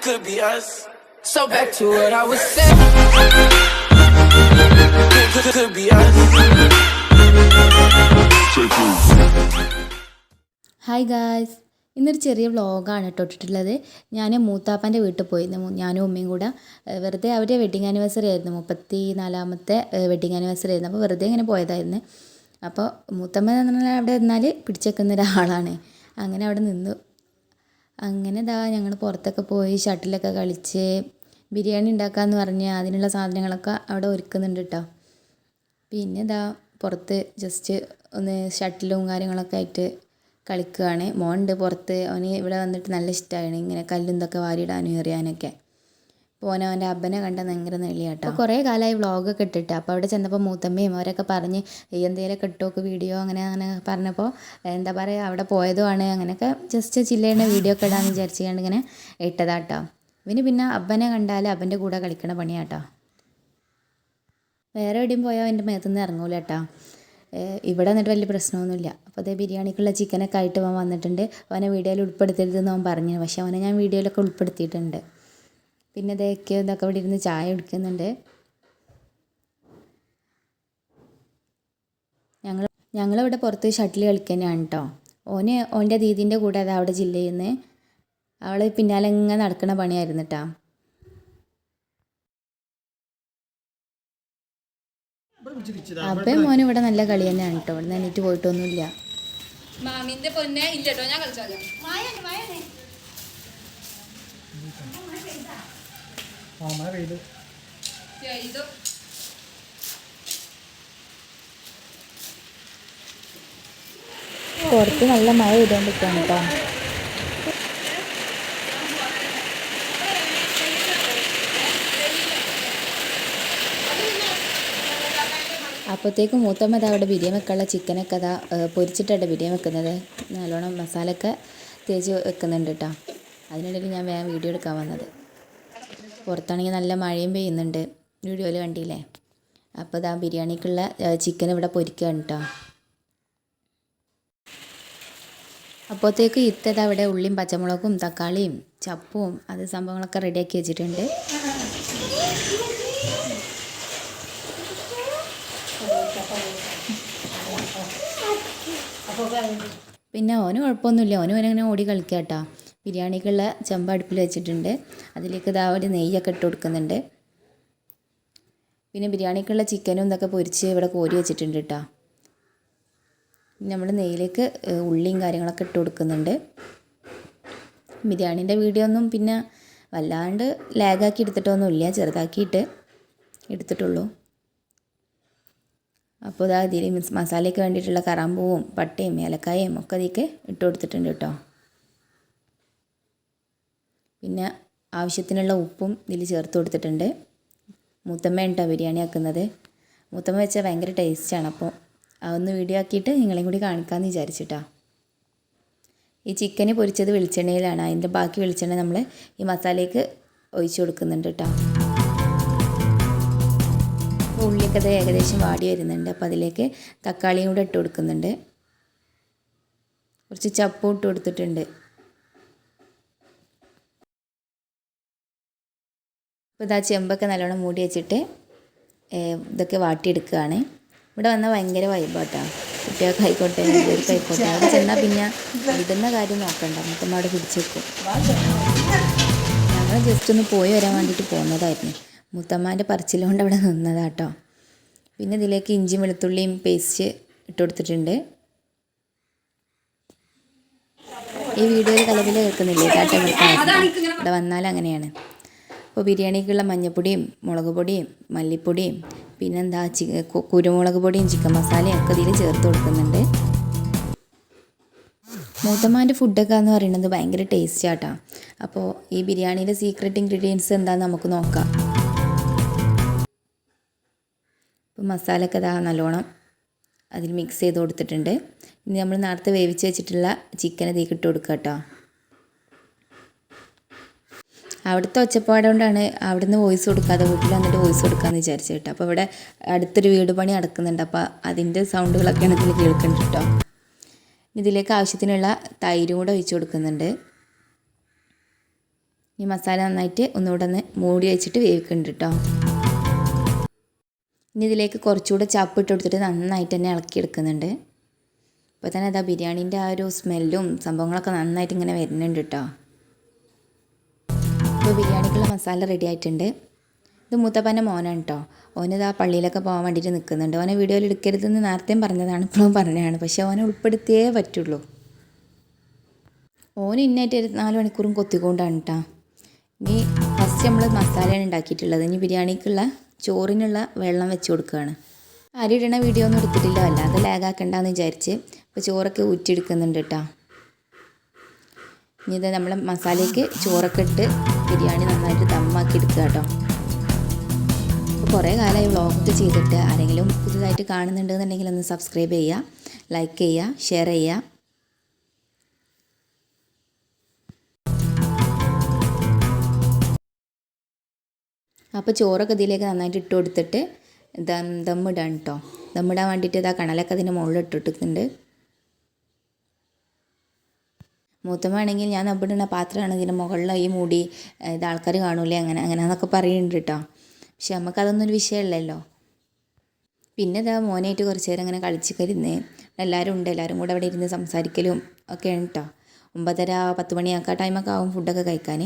could be us. So back to what I was saying. Could be us. Hi guys, ഇന്നൊരു ചെറിയ വ്ളോഗാണ് ഇട്ടിട്ടുള്ളത്. ഞാൻ മൂത്താപ്പൻ്റെ വീട്ടിൽ പോയിരുന്നു, ഞാനും ഉമ്മയും കൂടെ. വെറുതെ അവരുടെ വെഡിങ് ആനിവേഴ്സറി ആയിരുന്നു, 34ാമത്തെ വെഡിങ് ആനിവേഴ്സറി ആയിരുന്നു. അപ്പോൾ വെറുതെ ഇങ്ങനെ പോയതായിരുന്നു. അപ്പോൾ മൂത്തമ്മ എന്ന് പറഞ്ഞാൽ അവിടെ നിന്നാൽ പിടിച്ചേക്കുന്ന ഒരാളാണ്. അങ്ങനെ അവിടെ നിന്നു. അങ്ങനെ ഞങ്ങൾ പുറത്തൊക്കെ പോയി ഷട്ടിലൊക്കെ കളിച്ച് ബിരിയാണി ഉണ്ടാക്കാമെന്ന് പറഞ്ഞ് അതിനുള്ള സാധനങ്ങളൊക്കെ അവിടെ ഒരുക്കുന്നുണ്ട് കേട്ടോ. പിന്നെ പുറത്ത് ജസ്റ്റ് ഒന്ന് ഷട്ടിലും കാര്യങ്ങളൊക്കെ ആയിട്ട് കളിക്കുകയാണ്. മോനുണ്ട് പുറത്ത്, അവന് ഇവിടെ വന്നിട്ട് നല്ല ഇഷ്ടമാണ് ഇങ്ങനെ കല്ലും ഇതൊക്കെ വാരിയിടാനും എറിയാനൊക്കെ. അപ്പോൾ അവൻ്റെ അബ്ബനെ കണ്ട ഭയങ്കര നെളിയാട്ടോ. അപ്പോൾ കുറേ കാലമായി വ്ളോഗൊക്കെ ഇട്ടിട്ട്. അപ്പോൾ അവിടെ ചെന്നപ്പോൾ മൂത്തമ്മയും അവരൊക്കെ പറഞ്ഞ് എന്തെങ്കിലുമൊക്കെ ഇട്ടോക്ക് വീഡിയോ അങ്ങനെ പറഞ്ഞപ്പോൾ എന്താ പറയുക, അവിടെ പോയതുമാണ്. അങ്ങനെയൊക്കെ ജസ്റ്റ് ചില്ലേണ്ട വീഡിയോ ഒക്കെ ഇടാമെന്ന് വിചാരിച്ചുകൊണ്ട് ഇങ്ങനെ ഇട്ടതാട്ടോ. ഇവന് പിന്നെ അബ്ബനെ കണ്ടാൽ അബ്ബൻ്റെ കൂടെ കളിക്കണ പണിയാട്ടോ. വേറെ എവിടെയും പോയാൽ എൻ്റെ മേത്തുനിന്ന് ഇറങ്ങൂല കേട്ടോ. ഇവിടെ വന്നിട്ട് വലിയ പ്രശ്നമൊന്നുമില്ല. അപ്പോൾ അതേ ബിരിയാണിക്കുള്ള ചിക്കനൊക്കെ ആയിട്ട് അവൻ വന്നിട്ടുണ്ട്. അവനെ വീഡിയോയിൽ ഉൾപ്പെടുത്തരുതെന്ന് അവൻ പറഞ്ഞു, പക്ഷേ അവനെ ഞാൻ വീഡിയോയിലൊക്കെ ഉൾപ്പെടുത്തിയിട്ടുണ്ട്. പിന്നെ ഇതൊക്കെ ഇവിടെ ഇരുന്ന് ചായ കുടിക്കുന്നുണ്ട്. ഞങ്ങളിവിടെ പുറത്ത് ഷട്ടിൽ കളിക്കാനാണ് കേട്ടോ. ഓൻ്റെ ദീദീൻ്റെ കൂടെ അവിടെ ജില്ലയിൽ നിന്ന് അവൾ പിന്നാലെ ഇങ്ങനെ നടക്കുന്ന പണിയായിരുന്നു കേട്ടോ. അപ്പയും മോനും ഇവിടെ നല്ല കളി തന്നെയാണ് കേട്ടോ. ഇവിടെ നിന്ന് എണീറ്റ് പോയിട്ടൊന്നുമില്ല. മാമിന്റെ പൊന്നെ ഇല്ലട്ടോ, ഞാൻ കളിച്ചാലോ. പുറത്ത് നല്ല മഴ പെയ്തുകൊണ്ടിരിക്കുകയാണ് കേട്ടോ. അപ്പോഴത്തേക്കും മൂത്തമ്മ അവിടെ ബിരിയാണി വെക്കാനുള്ള ചിക്കനൊക്കെ പൊരിച്ചിട്ടാണ് ബിരിയാണി വെക്കുന്നത്. നല്ലോണം മസാലയൊക്കെ തേച്ച് വെക്കുന്നുണ്ട് കേട്ടോ. അതിനിടയിൽ ഞാൻ വേഗം വീഡിയോ എടുക്കാൻ വന്നത്. പുറത്താണെങ്കിൽ നല്ല മഴയും പെയ്യുന്നുണ്ട്, വീഡിയോയിൽ കണ്ടില്ലേ. അപ്പോൾ ബിരിയാണിക്കുള്ള ചിക്കൻ ഇവിടെ പൊരിക്കുകയാണ് കേട്ടോ. അപ്പോഴത്തേക്ക് അവിടെ ഉള്ളിയും പച്ചമുളകും തക്കാളിയും ചപ്പും അത് സംഭവങ്ങളൊക്കെ റെഡിയാക്കി വെച്ചിട്ടുണ്ട്. പിന്നെ ഓന് കുഴപ്പമൊന്നുമില്ല, ഓനിങ്ങനെ ഓടി കളിക്കുക കേട്ടോ. ബിരിയാണിക്കുള്ള ചെമ്പ് അടുപ്പിൽ വെച്ചിട്ടുണ്ട്. അതിലേക്ക് ഒരു നെയ്യൊക്കെ ഇട്ട് കൊടുക്കുന്നുണ്ട്. പിന്നെ ബിരിയാണിക്കുള്ള ചിക്കനും ഇതൊക്കെ പൊരിച്ച് ഇവിടെ കോരി വെച്ചിട്ടുണ്ട് കേട്ടോ. നമ്മൾ നെയ്യിലേക്ക് ഉള്ളിയും കാര്യങ്ങളൊക്കെ ഇട്ട് കൊടുക്കുന്നുണ്ട്. ബിരിയാണീൻ്റെ വീഡിയോ ഒന്നും പിന്നെ വല്ലാണ്ട് ലാഗാക്കി എടുത്തിട്ടൊന്നുമില്ല, ചെറുതാക്കിയിട്ട് എടുത്തിട്ടുള്ളൂ. അപ്പോൾ ഇതിൽ മസാലയ്ക്ക് വേണ്ടിയിട്ടുള്ള കറാമ്പൂവും പട്ടയും ഏലക്കായയും ഒക്കെ ഇതിലേക്ക് ഇട്ട് കൊടുത്തിട്ടുണ്ട് കേട്ടോ. പിന്നെ ആവശ്യത്തിനുള്ള ഉപ്പും ഇതിൽ ചേർത്ത് കൊടുത്തിട്ടുണ്ട്. മൂത്തമ്മ കേട്ടോ ബിരിയാണി ആക്കുന്നത്. മൂത്തമ്മ വെച്ചാൽ ഭയങ്കര ടേസ്റ്റാണ്. അപ്പോൾ അതൊന്ന് വീഡിയോ ആക്കിയിട്ട് നിങ്ങളെയും കൂടി കാണിക്കാമെന്ന് വിചാരിച്ചിട്ടാ. ഈ ചിക്കന് പൊരിച്ചത് വെളിച്ചെണ്ണയിലാണ്. അതിൻ്റെ ബാക്കി വെളിച്ചെണ്ണ നമ്മൾ ഈ മസാലയ്ക്ക് ഒഴിച്ച് കൊടുക്കുന്നുണ്ട് കേട്ടോ. ഉള്ളിയൊക്കെ ഏകദേശം വാടി വരുന്നുണ്ട്. അപ്പോൾ അതിലേക്ക് തക്കാളിയും കൂടെ ഇട്ട് കൊടുക്കുന്നുണ്ട്. കുറച്ച് ചപ്പും ഇട്ട് കൊടുത്തിട്ടുണ്ട്. അപ്പോൾ ചെമ്പൊക്കെ നല്ലോണം മൂടി വെച്ചിട്ട് ഇതൊക്കെ വാട്ടിയെടുക്കുകയാണ്. ഇവിടെ വന്നാൽ ഭയങ്കര വൈബാട്ടോ. കുട്ടികൾക്ക് ആയിക്കോട്ടെ വലിയവർക്ക് ആയിക്കോട്ടെ. അവിടെ ചെന്നാൽ പിന്നെ ഇടുന്ന കാര്യം നോക്കണ്ട, മൊത്തം അവിടെ പിടിച്ച് വെക്കും. ഞങ്ങൾ ജസ്റ്റ് ഒന്ന് പോയി വരാൻ വേണ്ടിയിട്ട് പോകുന്നതായിരുന്നു. മുത്തമ്മാൻ്റെ പറച്ചിലുകൊണ്ട് അവിടെ നിന്നതാട്ടോ. പിന്നെ ഇതിലേക്ക് ഇഞ്ചിയും വെളുത്തുള്ളിയും പേസ്റ്റ് ഇട്ട് കൊടുത്തിട്ടുണ്ട്. ഈ വീഡിയോയിൽ കലവില കേൾക്കുന്നില്ലേ, ഇവിടെ വന്നാൽ അങ്ങനെയാണ്. അപ്പോൾ ബിരിയാണിക്കുള്ള മഞ്ഞൾപ്പൊടിയും മുളക് പൊടിയും മല്ലിപ്പൊടിയും പിന്നെന്താ കുരുമുളക് പൊടിയും ചിക്കൻ മസാലയും ഒക്കെ ഇതിൽ ചേർത്ത് കൊടുക്കുന്നുണ്ട്. മൂത്തമ്മാൻ്റെ ഫുഡൊക്കെ എന്ന് പറയുന്നത് ഭയങ്കര ടേസ്റ്റാട്ടോ. അപ്പോൾ ഈ ബിരിയാണിയുടെ സീക്രട്ട് ഇൻഗ്രീഡിയൻസ് എന്താണെന്ന് നമുക്ക് നോക്കാം. ഇപ്പോൾ മസാലയൊക്കെ നല്ലോണം അതിൽ മിക്സ് ചെയ്ത് കൊടുത്തിട്ടുണ്ട്. ഇനി നമ്മൾ നേരത്തെ വേവിച്ച് വെച്ചിട്ടുള്ള ചിക്കൻ ഇതിലേക്ക് ഇട്ട് കൊടുക്കുക കേട്ടോ. അവിടുത്തെ ഒച്ചപ്പാട് കൊണ്ടാണ് അവിടുന്ന് വോയിസ് കൊടുക്കാതെ വീട്ടിൽ വന്നിട്ട് വോയിസ് കൊടുക്കാമെന്ന് വിചാരിച്ചു കേട്ടോ. അപ്പോൾ ഇവിടെ അടുത്തൊരു വീട് പണി നടക്കുന്നുണ്ട്. അപ്പോൾ അതിൻ്റെ സൗണ്ടുകളൊക്കെയാണ് ഇതിൽ കേൾക്കുന്നുണ്ട് കേട്ടോ. ഇതിലേക്ക് ആവശ്യത്തിനുള്ള തൈരും കൂടെ ഒഴിച്ച് കൊടുക്കുന്നുണ്ട്. ഈ മസാല നന്നായിട്ട് ഒന്നുകൂടെ ഒന്ന് മൂടി വെച്ചിട്ട് വേവിക്കുന്നുണ്ട് കേട്ടോ. ഇനി ഇതിലേക്ക് കുറച്ചുകൂടെ ചപ്പ് ഇട്ട് കൊടുത്തിട്ട് നന്നായിട്ട് തന്നെ ഇളക്കിയെടുക്കുന്നുണ്ട്. ഇപ്പോൾ തന്നെ അതാ ബിരിയാണീൻ്റെ ആ ഒരു സ്മെല്ലും സംഭവങ്ങളൊക്കെ നന്നായിട്ട് ഇങ്ങനെ വരുന്നുണ്ട് കേട്ടോ. ഇപ്പോൾ ബിരിയാണിക്കുള്ള മസാല റെഡി ആയിട്ടുണ്ട്. ഇത് മൂത്തപ്പൻ്റെ മോനാണ് കേട്ടോ. ഓനിതാ പള്ളിയിലൊക്കെ പോകാൻ വേണ്ടിയിട്ട് നിൽക്കുന്നുണ്ട്. ഓനെ വീഡിയോയിൽ എടുക്കരുതെന്ന് നേരത്തെയും പറഞ്ഞതാണ്, ഇപ്പോഴും പറഞ്ഞതാണ്. പക്ഷേ ഓനെ ഉൾപ്പെടുത്തിയേ പറ്റുള്ളൂ. ഓന് ഇന്നായിട്ട് 4 മണിക്കൂറും കൊത്തിക്കൊണ്ടാണ് കേട്ടോ. ഇനി ഫസ്റ്റ് നമ്മൾ മസാലയാണ് ഉണ്ടാക്കിയിട്ടുള്ളത്. ഇനി ബിരിയാണിക്കുള്ള ചോറിനുള്ള വെള്ളം വെച്ച് കൊടുക്കുകയാണ്. അരി ഇടണ വീഡിയോ ഒന്നും എടുത്തിട്ടില്ല, അല്ലാതെ ലാഗാക്കണ്ടെന്ന് വിചാരിച്ച്. ഇപ്പോൾ ചോറൊക്കെ ഊറ്റിയെടുക്കുന്നുണ്ട് കേട്ടോ. ഇനി ഇത് നമ്മൾ മസാലയ്ക്ക് ചോറൊക്കെ ഇട്ട് ബിരിയാണി നന്നായിട്ട് ദമ്മാക്കി എടുക്കുക കേട്ടോ. അപ്പോൾ കുറേ കാലമായി വ്ളോഗൊക്കെ ചെയ്തിട്ട്. ആരെങ്കിലും പുതുതായിട്ട് കാണുന്നുണ്ടെന്നുണ്ടെങ്കിൽ ഒന്ന് സബ്സ്ക്രൈബ് ചെയ്യുക, ലൈക്ക് ചെയ്യുക, ഷെയർ ചെയ്യുക. അപ്പോൾ ചോറൊക്കെ ഇതിലേക്ക് നന്നായിട്ട് ഇട്ട് കൊടുത്തിട്ട് ദമ്മിടാൻ കേട്ടോ. ദമ്മിടാൻ വേണ്ടിയിട്ട് ഇതാ കണലൊക്കെ അതിൻ്റെ മുകളിൽ ഇട്ടിട്ടുണ്ട്. മൂത്തമ്മ ആണെങ്കിൽ ഞാൻ ദമ്മിടുന്ന പാത്രമാണ് ഇതിൻ്റെ മുകളിൽ ഈ മൂടി ഇത് ആൾക്കാർ കാണൂലേ അങ്ങനെയെന്നൊക്കെ പറയുന്നുണ്ട് കേട്ടോ. പക്ഷെ നമുക്കതൊന്നും ഒരു വിഷയമല്ലല്ലോ. പിന്നെ ഇതാ മോനായിട്ട് കുറച്ച് നേരം അങ്ങനെ കളിച്ചിരുന്ന് എല്ലാവരും ഉണ്ട്. എല്ലാവരും കൂടെ അവിടെ ഇരുന്ന് സംസാരിക്കലും ഒക്കെയാണ് കേട്ടോ. 9:30-10 മണിയൊക്കെ ടൈമൊക്കെ ആവും ഫുഡൊക്കെ കഴിക്കാൻ.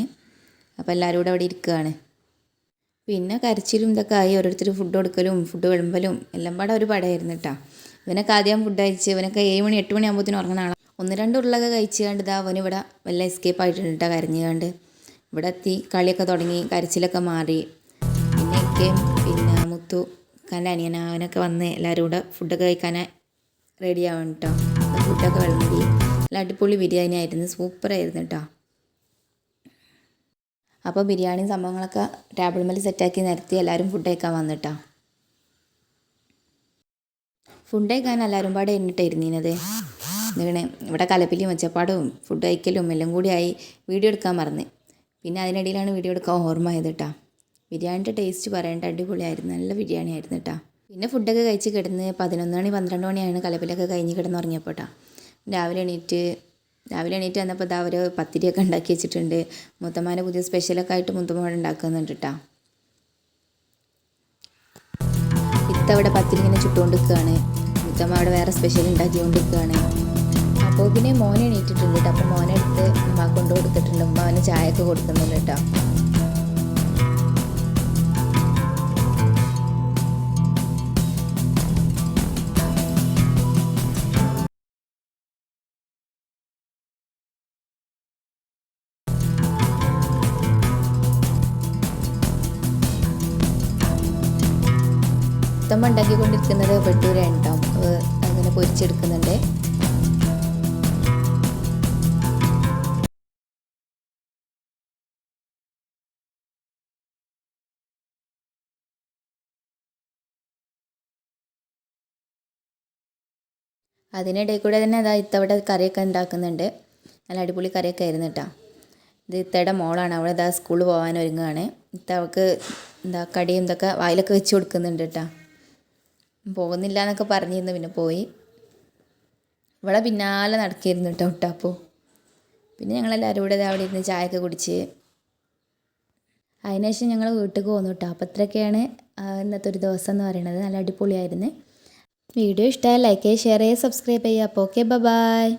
അപ്പോൾ എല്ലാവരും കൂടെ അവിടെ ഇരിക്കുകയാണ്. പിന്നെ കരച്ചിലും ഇതൊക്കെ ആയി. ഓരോരുത്തർ ഫുഡ് കൊടുക്കലും ഫുഡ് വിളമ്പലും എല്ലാം പാടെ ഒരു പടമായിരുന്നു കേട്ടോ. ഇവനൊക്കെ ആദ്യം ഫുഡ് കഴിച്ച് ഇവനൊക്കെ 7 മണി 8 മണി ആകുമ്പോഴത്തേനും ഉറങ്ങുന്ന ആളാണ്. 1-2 ഉരുളൊക്കെ കഴിച്ച് കണ്ട് ഇതാ അവനിവിടെ വല്ല എസ്കേപ്പ് ആയിട്ടുണ്ട് കേട്ടോ. കരഞ്ഞു കണ്ട് ഇവിടെ എത്തി കളിയൊക്കെ തുടങ്ങി, കരച്ചിലൊക്കെ മാറി. പിന്നെ ഇക്കയും പിന്നെ മുത്തു എൻ്റെ അനിയന അവനൊക്കെ വന്ന് എല്ലാവരും കൂടെ ഫുഡൊക്കെ കഴിക്കാൻ റെഡി ആവണം കേട്ടോ. ഫുഡൊക്കെ വിളമ്പി നല്ല അടിപൊളി ബിരിയാണി ആയിരുന്നു, സൂപ്പറായിരുന്നു കേട്ടോ. അപ്പോൾ ബിരിയാണിയും സംഭവങ്ങളൊക്കെ ടേബിൾ മേൽ സെറ്റാക്കി നിരത്തി എല്ലാവരും ഫുഡ് കഴിക്കാൻ വന്നിട്ടാ. ഫുഡ് കഴിക്കാൻ എല്ലാവരും പാടെ എണ്ണിട്ടായിരുന്നത്. എന്താണ് ഇവിടെ കലപ്പിലും ഒച്ചപ്പാടും ഫുഡ് കഴിക്കലും എല്ലാം കൂടിയായി വീഡിയോ എടുക്കാൻ മറന്ന്. പിന്നെ അതിനിടയിലാണ് വീഡിയോ എടുക്കാൻ ഓർമ്മ ആയത് കേട്ടോ. ബിരിയാണിൻ്റെ ടേസ്റ്റ് പറയേണ്ട അടിപൊളിയായിരുന്നു, നല്ല ബിരിയാണി ആയിരുന്നു കേട്ടോ. പിന്നെ ഫുഡൊക്കെ കഴിച്ച് കിടന്ന് 11 മണി 12 മണിയാണ് കലപ്പിലൊക്കെ കഴിഞ്ഞ് കിടന്നുറങ്ങിയപ്പോൾ കേട്ടോ. രാവിലെ എണീറ്റ് വന്നപ്പോൾ ഇതാ ഒരു പത്തിരിയൊക്കെ ഉണ്ടാക്കി വെച്ചിട്ടുണ്ട്. മുത്തമ്മാൻ്റെ പുതിയ സ്പെഷ്യലൊക്കെ ആയിട്ട് മുത്തമ്മ ഉണ്ടാക്കുന്നുണ്ട് കേട്ടോ. ഇത്തവിടെ പത്തിരി ഇങ്ങനെ ചുട്ടുകൊണ്ട് നിൽക്കുകയാണ്. മുത്തമ്മ അവിടെ വേറെ സ്പെഷ്യൽ ഉണ്ടാക്കിക്കൊണ്ട് നിൽക്കുകയാണ്. അപ്പോൾ പിന്നെ മോനെ എണീറ്റിട്ടുണ്ട് കേട്ടോ. അപ്പോൾ മോനെ എടുത്ത് ഉമ്മ കൊണ്ടു കൊടുത്തിട്ടുണ്ട്. ഉമ്മ അവന് ചായയൊക്കെ കൊടുക്കുന്നുണ്ട് കേട്ടോ. മുത്തമ്മ ഉണ്ടാക്കിക്കൊണ്ടിരിക്കുന്നത് വെട്ടൂരാണ് കേട്ടോ. അങ്ങനെ പൊരിച്ചെടുക്കുന്നുണ്ട്. അതിനിടയിൽ കൂടെ തന്നെ അതാ ഇത്തവിടെ കറിയൊക്കെ ഉണ്ടാക്കുന്നുണ്ട്. നല്ല അടിപൊളി കറിയൊക്കെ ആയിരുന്നു കേട്ടോ. ഇത് ഇത്തയുടെ മോളാണ്, അവൾ ഇതാ സ്കൂളിൽ പോകാൻ ഒരുങ്ങുകയാണ്. അവൾക്ക് എന്താ കടിയും ഇതൊക്കെ വായിലൊക്കെ വെച്ച് കൊടുക്കുന്നുണ്ട് കേട്ടോ. പോകുന്നില്ല എന്നൊക്കെ പറഞ്ഞിരുന്നു, പിന്നെ പോയി. ഇവിടെ പിന്നാലെ നടക്കിയിരുന്നു കേട്ടോ ഒട്ടാപ്പോൾ. പിന്നെ ഞങ്ങളെല്ലാവരും കൂടെ അവിടെ ഇരുന്ന് ചായയൊക്കെ കുടിച്ച് അതിനുശേഷം ഞങ്ങൾ വീട്ടിലേക്ക് പോന്നു കേട്ടോ. അപ്പോൾ ഇത്രയൊക്കെയാണ് ഇന്നത്തെ ഒരു ദിവസം എന്ന് പറയുന്നത്. നല്ല അടിപൊളിയായിരുന്നു. വീഡിയോ ഇഷ്ടമായി ലൈക്ക് ചെയ്യുക, ഷെയർ ചെയ്യുക, സബ്സ്ക്രൈബ് ചെയ്യുക. അപ്പോൾ ഓക്കെ, ബൈ.